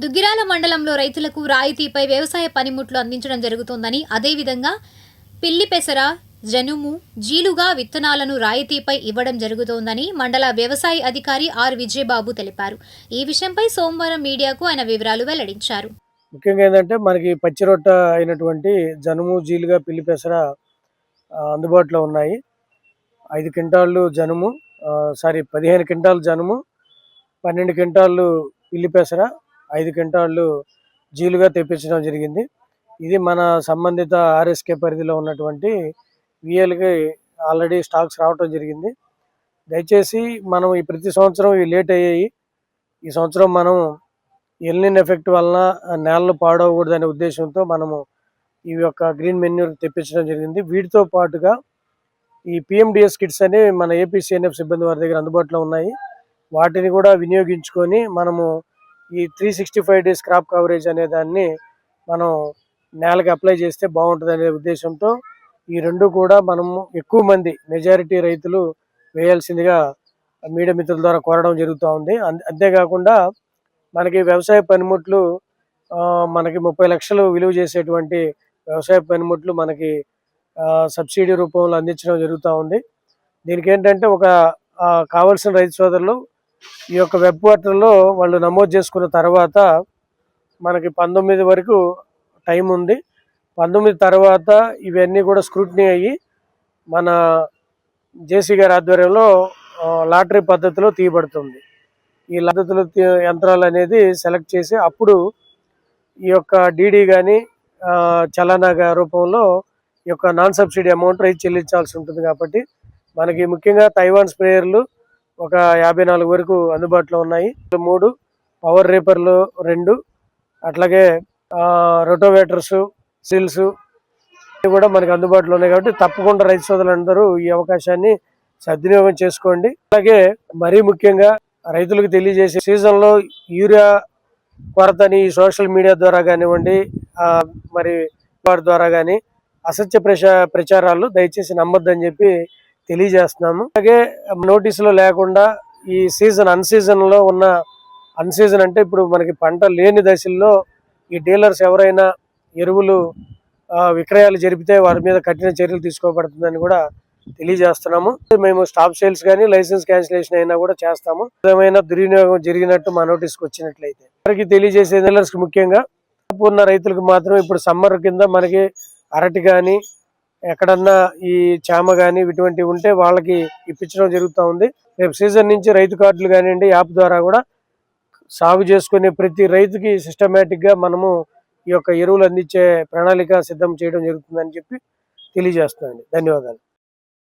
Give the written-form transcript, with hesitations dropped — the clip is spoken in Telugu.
దుగ్గిరాల మండలంలో రైతులకు రాయితీపై వ్యవసాయ పనిముట్లు అందించడం జరుగుతోందని, అదేవిధంగా పిల్లి పెసర, జనుము, జీలుగా విత్తనాలను రాయితీపై ఇవ్వడం జరుగుతోందని మండల వ్యవసాయ అధికారి ఆర్ విజయబాబు తెలిపారు. ఈ విషయంపై సోమవారం మీడియాకు ఆయన వివరాలు వెల్లడించారు. ముఖ్యంగా ఏంటంటే మనకి పచ్చిరొట్ట అయినటువంటి జనుము, జీలుగా, పిల్లి పెసర అందుబాటులో ఉన్నాయి. 5 క్వింటాళ్ళు జనుము, 15 క్వింటాలు జనుము, 12 క్వింటాళ్ళు పిల్లి పెసర, 5 క్వింటాళ్ళు జీలుగా తెప్పించడం జరిగింది. ఇది మన సంబంధిత ఆర్ఎస్కే పరిధిలో ఉన్నటువంటి విఎల్కి ఆల్రెడీ స్టాక్స్ రావటం జరిగింది. దయచేసి మనం ఈ ప్రతి సంవత్సరం ఇవి లేట్ అయ్యాయి. ఈ సంవత్సరం మనం ఎల్నిన్ ఎఫెక్ట్ వలన నేలలు పాడవకూడదనే ఉద్దేశంతో మనము ఈ యొక్క గ్రీన్ మెన్యూర్ తెప్పించడం జరిగింది. వీటితో పాటుగా ఈ పిఎండిఎస్ కిట్స్ అని మన ఏపీసీఎన్ఎఫ్ సిబ్బంది వారి దగ్గర అందుబాటులో ఉన్నాయి. వాటిని కూడా వినియోగించుకొని మనము ఈ 365 డేస్ క్రాప్ కవరేజ్ అనే దాన్ని మనం నేలకి అప్లై చేస్తే బాగుంటుంది అనే ఉద్దేశంతో ఈ రెండు కూడా మనము ఎక్కువ మంది మెజారిటీ రైతులు వేయాల్సిందిగా మీడియా మిత్రుల ద్వారా కోరడం జరుగుతూ ఉంది. అంతేకాకుండా మనకి వ్యవసాయ పనిముట్లు మనకి 30 లక్షలు విలువ చేసేటువంటి వ్యవసాయ పనిముట్లు మనకి సబ్సిడీ రూపంలో అందించడం జరుగుతూ ఉంది. దీనికి ఏంటంటే కావాల్సిన రైతు సోదరులు ఈ యొక్క వెబ్ పోర్టల్లో వాళ్ళు నమోదు చేసుకున్న తర్వాత మనకి 19 వరకు టైం ఉంది. 19 తర్వాత ఇవన్నీ కూడా స్క్రూటినీ అయ్యి మన జేసీ గారి ఆధ్వర్యంలో లాటరీ పద్ధతిలో తీయబడుతుంది. ఈ పద్ధతిలో యంత్రాలు అనేది సెలెక్ట్ చేసి అప్పుడు ఈ యొక్క డీడీ కానీ చలానా రూపంలో ఈ యొక్క నాన్ సబ్సిడీ అమౌంట్ రైతు చెల్లించాల్సి ఉంటుంది. కాబట్టి మనకి ముఖ్యంగా తైవాన్ స్ప్రేయర్లు 54 వరకు అందుబాటులో ఉన్నాయి. 3 పవర్ రేపర్లు 2, అట్లాగే రొటోవేటర్స్, సిల్స్ కూడా మనకి అందుబాటులో ఉన్నాయి. కాబట్టి తప్పకుండా రైతు సోదరులందరూ ఈ అవకాశాన్ని సద్వినియోగం చేసుకోండి. అలాగే మరీ ముఖ్యంగా రైతులకు తెలియజేసే సీజన్లో యూరియా కొరతని సోషల్ మీడియా ద్వారా కానివ్వండి, మరి వారి ద్వారా కానీ అసత్య ప్రచారాలు దయచేసి నమ్మొద్దని చెప్పి తెలియజేస్తున్నాము. అలాగే నోటీసులో లేకుండా ఈ అన్సీజన్లో ఉన్న అన్సీజన్ అంటే ఇప్పుడు మనకి పంట లేని దశల్లో ఈ డీలర్స్ ఎవరైనా ఎరువులు విక్రయాలు జరిపితే వారి మీద కఠిన చర్యలు తీసుకోబడుతుందని కూడా తెలియజేస్తున్నాము. మేము స్టాప్ సేల్స్ కానీ లైసెన్స్ క్యాన్సిలేషన్ అయినా కూడా చేస్తాము. ఏమైనా దుర్వినియోగం జరిగినట్టు మా నోటీస్కి వచ్చినట్లయితే వారికి తెలియజేసే డీలర్స్కి ముఖ్యంగా ఉన్న రైతులకు మాత్రం ఇప్పుడు సమ్మర్ కింద మనకి అరటి కానీ ఎక్కడన్నా ఈ చామ కానీ ఇటువంటివి ఉంటే వాళ్ళకి ఇప్పించడం జరుగుతూ ఉంది. రేపు సీజన్ నుంచి రైతు కార్డులు కానివ్వండి యాప్ ద్వారా కూడా సాగు చేసుకునే ప్రతి రైతుకి సిస్టమేటిక్గా మనము ఈ యొక్క ఎరువులు అందించే ప్రణాళిక సిద్ధం చేయడం జరుగుతుందని చెప్పి తెలియజేస్తున్నానండి. ధన్యవాదాలు.